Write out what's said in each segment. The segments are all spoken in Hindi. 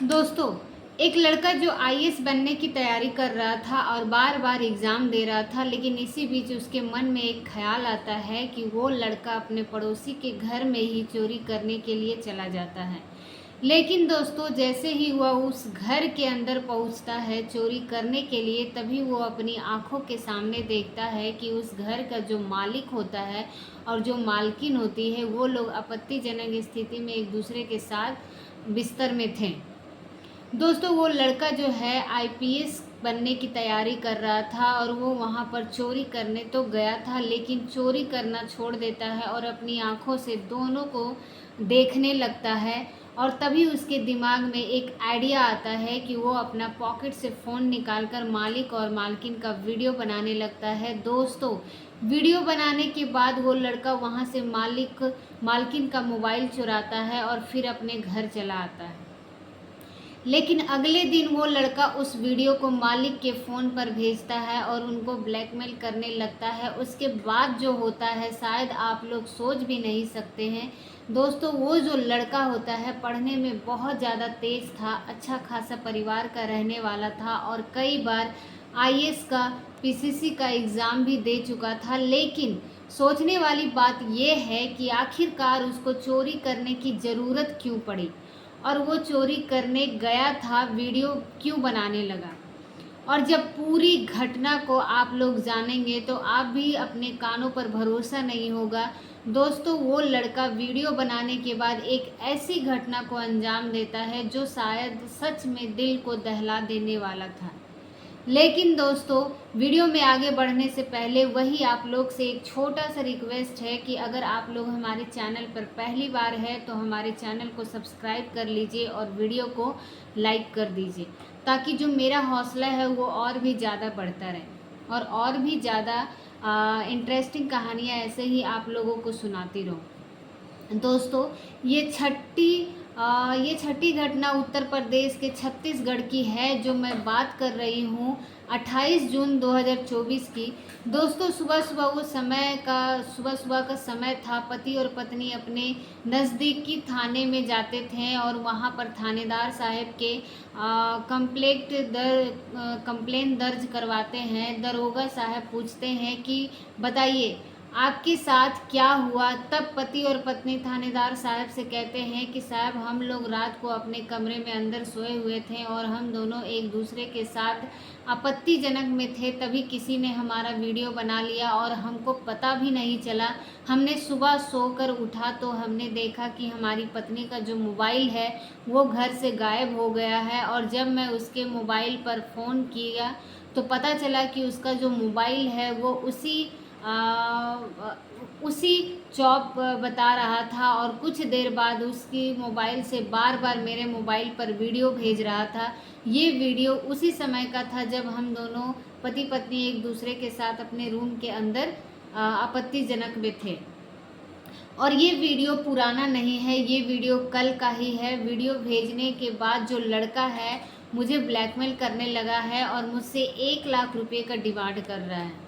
दोस्तों, एक लड़का जो आईएएस बनने की तैयारी कर रहा था और बार बार एग्ज़ाम दे रहा था, लेकिन इसी बीच उसके मन में एक ख्याल आता है कि वो लड़का अपने पड़ोसी के घर में ही चोरी करने के लिए चला जाता है। लेकिन दोस्तों, जैसे ही वह उस घर के अंदर पहुंचता है चोरी करने के लिए, तभी वो अपनी आंखों के सामने देखता है कि उस घर का जो मालिक होता है और जो मालकिन होती है, वो लोग आपत्तिजनक स्थिति में एक दूसरे के साथ बिस्तर में थे। दोस्तों, वो लड़का जो है आईपीएस बनने की तैयारी कर रहा था और वो वहाँ पर चोरी करने तो गया था, लेकिन चोरी करना छोड़ देता है और अपनी आंखों से दोनों को देखने लगता है। और तभी उसके दिमाग में एक आइडिया आता है कि वो अपना पॉकेट से फ़ोन निकालकर मालिक और मालकिन का वीडियो बनाने लगता है। दोस्तों, वीडियो बनाने के बाद वो लड़का वहाँ से मालकिन का मोबाइल चुराता है और फिर अपने घर चला आता है। लेकिन अगले दिन वो लड़का उस वीडियो को मालिक के फ़ोन पर भेजता है और उनको ब्लैकमेल करने लगता है। उसके बाद जो होता है शायद आप लोग सोच भी नहीं सकते हैं। दोस्तों, वो जो लड़का होता है पढ़ने में बहुत ज़्यादा तेज़ था, अच्छा खासा परिवार का रहने वाला था और कई बार आईएएस का पीसीसी का एग्ज़ाम भी दे चुका था। लेकिन सोचने वाली बात ये है कि आखिरकार उसको चोरी करने की ज़रूरत क्यों पड़ी और वो चोरी करने गया था, वीडियो क्यों बनाने लगा। और जब पूरी घटना को आप लोग जानेंगे तो आप भी अपने कानों पर भरोसा नहीं होगा। दोस्तों, वो लड़का वीडियो बनाने के बाद एक ऐसी घटना को अंजाम देता है जो शायद सच में दिल को दहला देने वाला था। लेकिन दोस्तों, वीडियो में आगे बढ़ने से पहले वही आप लोग से एक छोटा सा रिक्वेस्ट है कि अगर आप लोग हमारे चैनल पर पहली बार है तो हमारे चैनल को सब्सक्राइब कर लीजिए और वीडियो को लाइक कर दीजिए, ताकि जो मेरा हौसला है वो और भी ज़्यादा बढ़ता रहे और भी ज़्यादा इंटरेस्टिंग कहानियाँ ऐसे ही आप लोगों को सुनाती रहूँ। दोस्तों, ये छठी घटना उत्तर प्रदेश के छत्तीसगढ़ की है, जो मैं बात कर रही हूँ 28 जून 2024 की। दोस्तों, सुबह सुबह का समय था। पति और पत्नी अपने नज़दीकी थाने में जाते थे और वहाँ पर थानेदार साहब के कंप्लेंट दर्ज करवाते हैं। दरोगा साहब पूछते हैं कि बताइए आपके साथ क्या हुआ। तब पति और पत्नी थानेदार साहब से कहते हैं कि साहब, हम लोग रात को अपने कमरे में अंदर सोए हुए थे और हम दोनों एक दूसरे के साथ आपत्तिजनक में थे, तभी किसी ने हमारा वीडियो बना लिया और हमको पता भी नहीं चला। हमने सुबह सोकर उठा तो हमने देखा कि हमारी पत्नी का जो मोबाइल है वो घर से गायब हो गया है और जब मैं उसके मोबाइल पर फ़ोन किया तो पता चला कि उसका जो मोबाइल है वो उसी जॉब बता रहा था और कुछ देर बाद उसकी मोबाइल से बार बार मेरे मोबाइल पर वीडियो भेज रहा था। ये वीडियो उसी समय का था जब हम दोनों पति पत्नी एक दूसरे के साथ अपने रूम के अंदर आपत्तिजनक में थे। और ये वीडियो पुराना नहीं है, ये वीडियो कल का ही है। वीडियो भेजने के बाद जो लड़का है मुझे ब्लैकमेल करने लगा है और मुझसे 1 लाख रुपए का डिमांड कर रहा है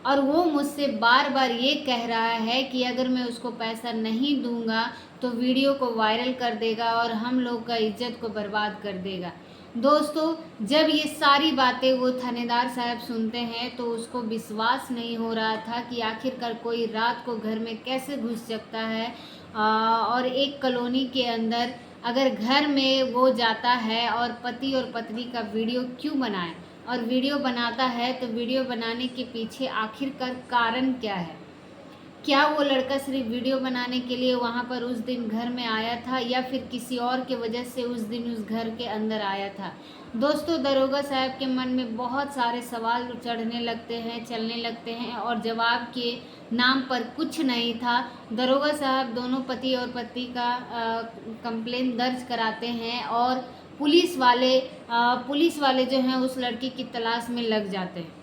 और वो मुझसे बार बार ये कह रहा है कि अगर मैं उसको पैसा नहीं दूंगा तो वीडियो को वायरल कर देगा और हम लोग का इज्जत को बर्बाद कर देगा। दोस्तों, जब ये सारी बातें वो थानेदार साहब सुनते हैं तो उसको विश्वास नहीं हो रहा था कि आखिरकार कोई रात को घर में कैसे घुस सकता है और एक कॉलोनी के अंदर अगर घर में वो जाता है और पति और पत्नी का वीडियो क्यों बनाए और वीडियो बनाता है तो वीडियो बनाने के पीछे आखिरकार कारण क्या है। क्या वो लड़का सिर्फ वीडियो बनाने के लिए वहाँ पर उस दिन घर में आया था या फिर किसी और के वजह से उस दिन उस घर के अंदर आया था। दोस्तों, दरोगा साहब के मन में बहुत सारे सवाल चढ़ने लगते हैं, चलने लगते हैं और जवाब के नाम पर कुछ नहीं था। दरोगा साहब दोनों पति और पत्नी का कंप्लेंट दर्ज कराते हैं और पुलिस वाले जो हैं उस लड़की की तलाश में लग जाते हैं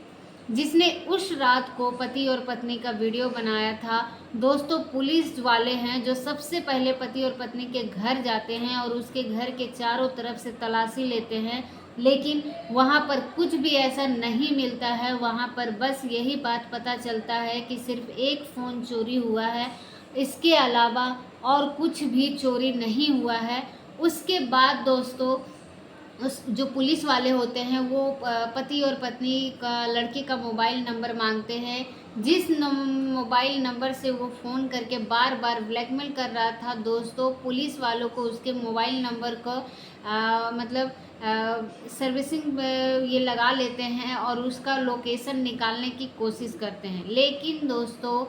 जिसने उस रात को पति और पत्नी का वीडियो बनाया था। दोस्तों, पुलिस वाले हैं जो सबसे पहले पति और पत्नी के घर जाते हैं और उसके घर के चारों तरफ से तलाशी लेते हैं, लेकिन वहाँ पर कुछ भी ऐसा नहीं मिलता है। वहाँ पर बस यही बात पता चलता है कि सिर्फ एक फ़ोन चोरी हुआ है, इसके अलावा और कुछ भी चोरी नहीं हुआ है। उसके बाद दोस्तों उस जो पुलिस वाले होते हैं वो पति और पत्नी का, लड़के का मोबाइल नंबर मांगते हैं, जिस मोबाइल नंबर से वो फ़ोन करके बार बार ब्लैकमेल कर रहा था दोस्तों। पुलिस वालों को उसके मोबाइल नंबर को मतलब सर्विसिंग ये लगा लेते हैं और उसका लोकेशन निकालने की कोशिश करते हैं, लेकिन दोस्तों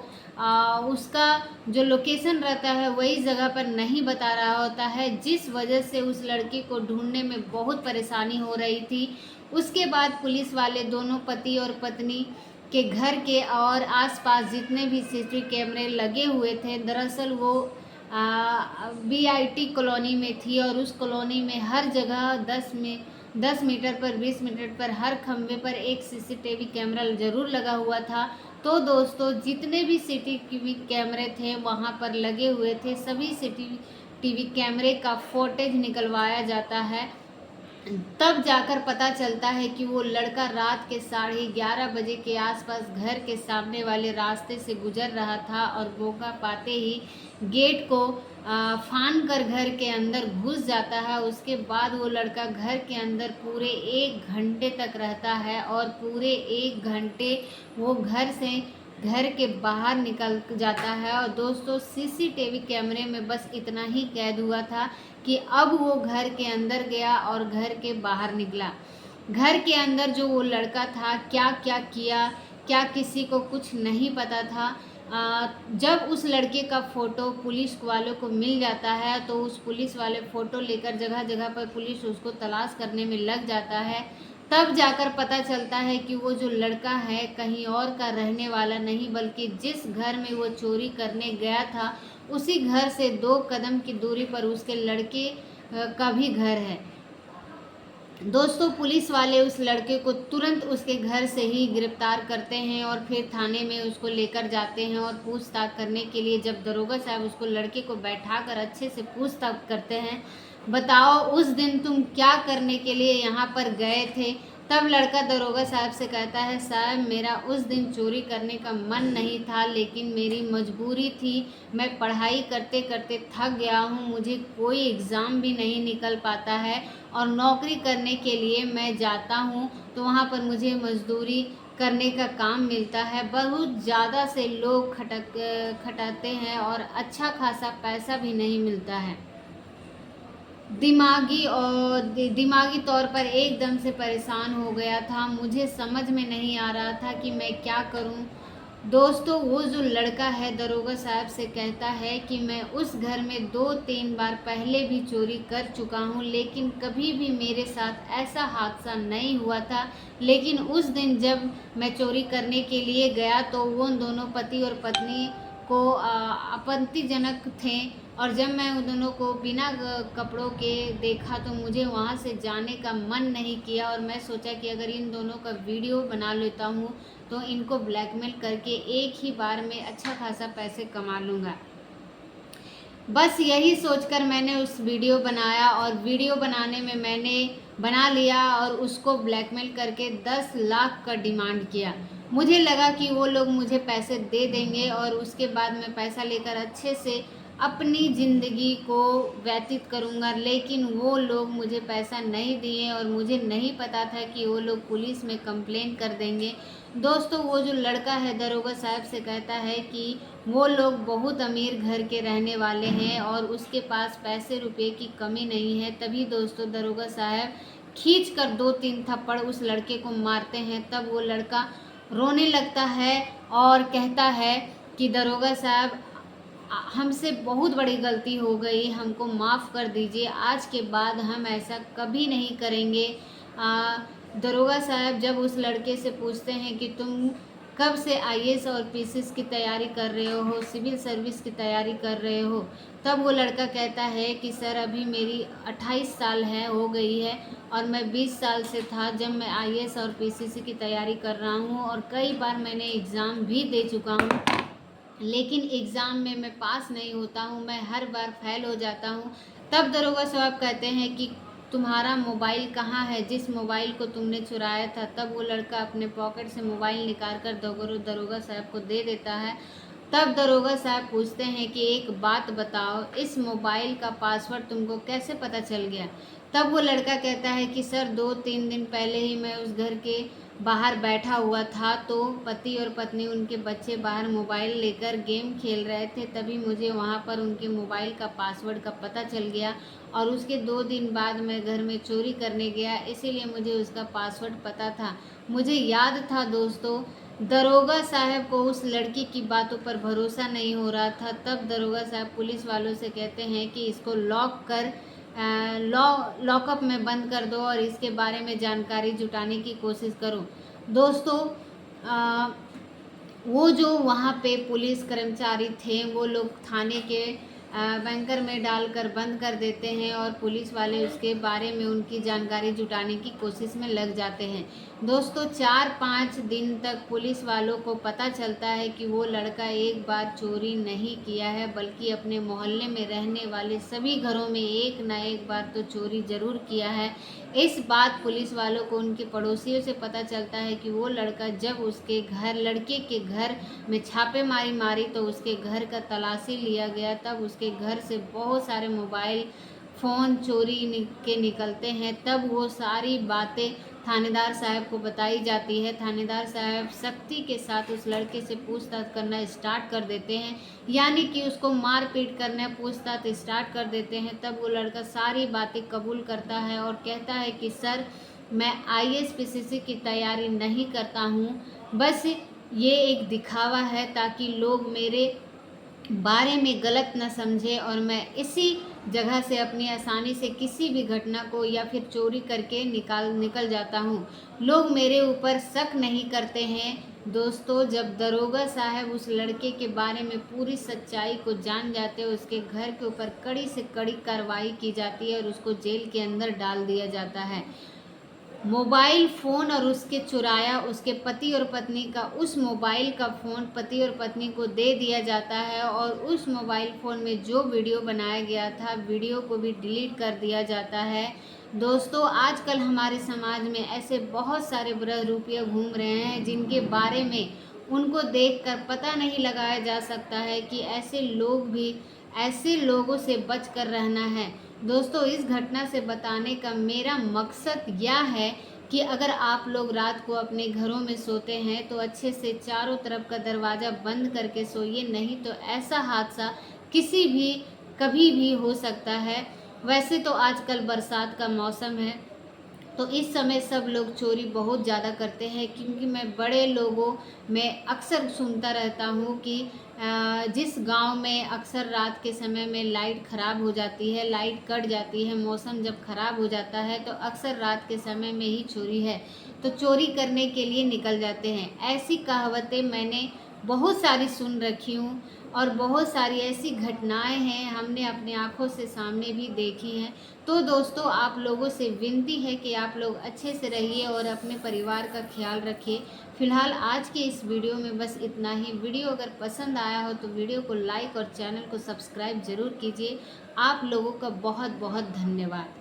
उसका जो लोकेशन रहता है वही जगह पर नहीं बता रहा होता है, जिस वजह से उस लड़के को ढूंढने में बहुत परेशानी हो रही थी। उसके बाद पुलिस वाले दोनों पति और पत्नी के घर के और आसपास जितने भी सीसीटीवी कैमरे लगे हुए थे, दरअसल वो BIT कॉलोनी में थी और उस कॉलोनी में हर जगह 10 मीटर पर 20 मीटर पर हर खंभे पर एक CCTV कैमरा ज़रूर लगा हुआ था। तो दोस्तों जितने भी CCTV कैमरे थे वहाँ पर लगे हुए थे, सभी CCTV कैमरे का फुटेज निकलवाया जाता है। तब जाकर पता चलता है कि वो लड़का रात के 11:30 बजे के आसपास घर के सामने वाले रास्ते से गुजर रहा था और मौका पाते ही गेट को फान कर घर के अंदर घुस जाता है। उसके बाद वो लड़का घर के अंदर पूरे 1 घंटे तक रहता है और पूरे 1 घंटे वो घर के बाहर निकल जाता है। और दोस्तों CCTV कैमरे में बस इतना ही कैद हुआ था कि अब वो घर के अंदर गया और घर के बाहर निकला। घर के अंदर जो वो लड़का था क्या क्या किया, क्या किसी को कुछ नहीं पता था। जब उस लड़के का फ़ोटो पुलिस वालों को मिल जाता है तो उस पुलिस वाले फ़ोटो लेकर जगह जगह पर पुलिस उसको तलाश करने में लग जाता है। तब जाकर पता चलता है कि वो जो लड़का है कहीं और का रहने वाला नहीं, बल्कि जिस घर में वो चोरी करने गया था उसी घर से 2 कदम की दूरी पर उसके लड़के का भी घर है। दोस्तों पुलिस वाले उस लड़के को तुरंत उसके घर से ही गिरफ्तार करते हैं और फिर थाने में उसको लेकर जाते हैं और पूछताछ करने के लिए जब दरोगा साहब उसको लड़के को बैठाकर अच्छे से पूछताछ करते हैं, बताओ उस दिन तुम क्या करने के लिए यहाँ पर गए थे। तब लड़का दरोगा साहब से कहता है, साहब मेरा उस दिन चोरी करने का मन नहीं था, लेकिन मेरी मजबूरी थी। मैं पढ़ाई करते करते थक गया हूँ, मुझे कोई एग्ज़ाम भी नहीं निकल पाता है और नौकरी करने के लिए मैं जाता हूँ तो वहाँ पर मुझे मजदूरी करने का काम मिलता है। बहुत ज़्यादा से लोग खटाते हैं और अच्छा खासा पैसा भी नहीं मिलता है। दिमागी तौर पर एकदम से परेशान हो गया था। मुझे समझ में नहीं आ रहा था कि मैं क्या करूं। दोस्तों वो जो लड़का है दरोगा साहब से कहता है कि मैं उस घर में 2-3 बार पहले भी चोरी कर चुका हूं, लेकिन कभी भी मेरे साथ ऐसा हादसा नहीं हुआ था। लेकिन उस दिन जब मैं चोरी करने के लिए गया तो वो दोनों पति और पत्नी को आपत्तिजनक थे और जब मैं उन दोनों को बिना कपड़ों के देखा तो मुझे वहाँ से जाने का मन नहीं किया और मैं सोचा कि अगर इन दोनों का वीडियो बना लेता हूँ तो इनको ब्लैकमेल करके एक ही बार में अच्छा खासा पैसे कमा लूँगा। बस यही सोचकर मैंने उस वीडियो बनाया और वीडियो बनाने में मैंने बना लिया और उसको ब्लैकमेल करके 10 लाख का डिमांड किया। मुझे लगा कि वो लोग मुझे पैसे दे देंगे और उसके बाद मैं पैसा लेकर अच्छे से अपनी ज़िंदगी को व्यतीत करूँगा, लेकिन वो लोग मुझे पैसा नहीं दिए और मुझे नहीं पता था कि वो लोग पुलिस में कंप्लेंट कर देंगे। दोस्तों वो जो लड़का है दरोगा साहब से कहता है कि वो लोग बहुत अमीर घर के रहने वाले हैं और उसके पास पैसे रुपए की कमी नहीं है। तभी दोस्तों दरोगा साहब खींच कर 2-3 थप्पड़ उस लड़के को मारते हैं। तब वो लड़का रोने लगता है और कहता है कि दरोगा साहब हमसे बहुत बड़ी गलती हो गई, हमको माफ़ कर दीजिए, आज के बाद हम ऐसा कभी नहीं करेंगे। दरोगा साहब जब उस लड़के से पूछते हैं कि तुम कब से IAS और PCS की तैयारी कर रहे हो, सिविल सर्विस की तैयारी कर रहे हो, तब वो लड़का कहता है कि सर अभी मेरी 28 साल हो गई है और मैं 20 साल से था जब मैं IAS और PCC की तैयारी कर रहा हूँ और कई बार मैंने एग्ज़ाम भी दे चुका हूँ, लेकिन एग्ज़ाम में मैं पास नहीं होता हूँ, मैं हर बार फेल हो जाता हूँ। तब दरोगा साहब कहते हैं कि तुम्हारा मोबाइल कहाँ है, जिस मोबाइल को तुमने चुराया था। तब वो लड़का अपने पॉकेट से मोबाइल निकाल कर दरोगा साहब को दे देता है तब दरोगा साहब पूछते हैं कि एक बात बताओ, इस मोबाइल का पासवर्ड तुमको कैसे पता चल गया? तब वो लड़का कहता है कि सर 2-3 दिन पहले ही मैं उस घर के बाहर बैठा हुआ था, तो पति और पत्नी उनके बच्चे बाहर मोबाइल लेकर गेम खेल रहे थे, तभी मुझे वहाँ पर उनके मोबाइल का पासवर्ड का पता चल गया और उसके 2 दिन बाद मैं घर में चोरी करने गया, इसीलिए मुझे उसका पासवर्ड पता था। मुझे याद था दोस्तों। दरोगा साहब को उस लड़की की बातों पर भरोसा नहीं हो रहा था। तब दरोगा साहब पुलिस वालों से कहते हैं कि इसको लॉकअप में बंद कर दो और इसके बारे में जानकारी जुटाने की कोशिश करो। दोस्तों, वो जो वहाँ पे पुलिस कर्मचारी थे वो लोग थाने के बैंकर में डालकर बंद कर देते हैं और पुलिस वाले उसके बारे में उनकी जानकारी जुटाने की कोशिश में लग जाते हैं। दोस्तों, 4-5 दिन तक पुलिस वालों को पता चलता है कि वो लड़का एक बार चोरी नहीं किया है, बल्कि अपने मोहल्ले में रहने वाले सभी घरों में एक ना एक बार तो चोरी ज़रूर किया है। इस बात पुलिस वालों को उनके पड़ोसियों से पता चलता है कि वो लड़का जब उसके घर लड़के के घर में छापेमारी मारी तो उसके घर का तलाशी लिया गया, तब उसके घर से बहुत सारे मोबाइल फ़ोन चोरी के निकलते हैं। तब वो सारी बातें थानेदार साहब को बताई जाती है। थानेदार साहब सख्ती के साथ उस लड़के से पूछताछ करना स्टार्ट कर देते हैं, यानी कि उसको मार पीट करना पूछताछ स्टार्ट कर देते हैं। तब वो लड़का सारी बातें कबूल करता है और कहता है कि सर, मैं आईएएस पीसीसी की तैयारी नहीं करता हूँ, बस ये एक दिखावा है ताकि लोग मेरे बारे में गलत न समझे और मैं इसी जगह से अपनी आसानी से किसी भी घटना को या फिर चोरी करके निकल जाता हूँ। लोग मेरे ऊपर शक नहीं करते हैं। दोस्तों, जब दरोगा साहब उस लड़के के बारे में पूरी सच्चाई को जान जाते हैं, उसके घर के ऊपर कड़ी से कड़ी कार्रवाई की जाती है और उसको जेल के अंदर डाल दिया जाता है। मोबाइल फ़ोन और उसके चुराया उसके पति और पत्नी का उस मोबाइल का फ़ोन पति और पत्नी को दे दिया जाता है और उस मोबाइल फ़ोन में जो वीडियो बनाया गया था, वीडियो को भी डिलीट कर दिया जाता है। दोस्तों, आजकल हमारे समाज में ऐसे बहुत सारे बहरूपिया घूम रहे हैं जिनके बारे में उनको देखकर पता नहीं लगाया जा सकता है कि ऐसे लोगों से बच कर रहना है। दोस्तों, इस घटना से बताने का मेरा मकसद यह है कि अगर आप लोग रात को अपने घरों में सोते हैं तो अच्छे से चारों तरफ का दरवाज़ा बंद करके सोइए, नहीं तो ऐसा हादसा कभी भी हो सकता है। वैसे तो आजकल बरसात का मौसम है, तो इस समय सब लोग चोरी बहुत ज़्यादा करते हैं, क्योंकि मैं बड़े लोगों में अक्सर सुनता रहता हूँ कि जिस गांव में अक्सर रात के समय में लाइट ख़राब हो जाती है, लाइट कट जाती है, मौसम जब ख़राब हो जाता है तो अक्सर रात के समय में ही चोरी है, तो चोरी करने के लिए निकल जाते हैं। ऐसी कहावतें मैंने बहुत सारी सुन रखी हूँ और बहुत सारी ऐसी घटनाएं हैं हमने अपने आँखों से सामने भी देखी हैं। तो दोस्तों, आप लोगों से विनती है कि आप लोग अच्छे से रहिए और अपने परिवार का ख्याल रखिए। फ़िलहाल आज के इस वीडियो में बस इतना ही। वीडियो अगर पसंद आया हो तो वीडियो को लाइक और चैनल को सब्सक्राइब ज़रूर कीजिए। आप लोगों का बहुत बहुत धन्यवाद।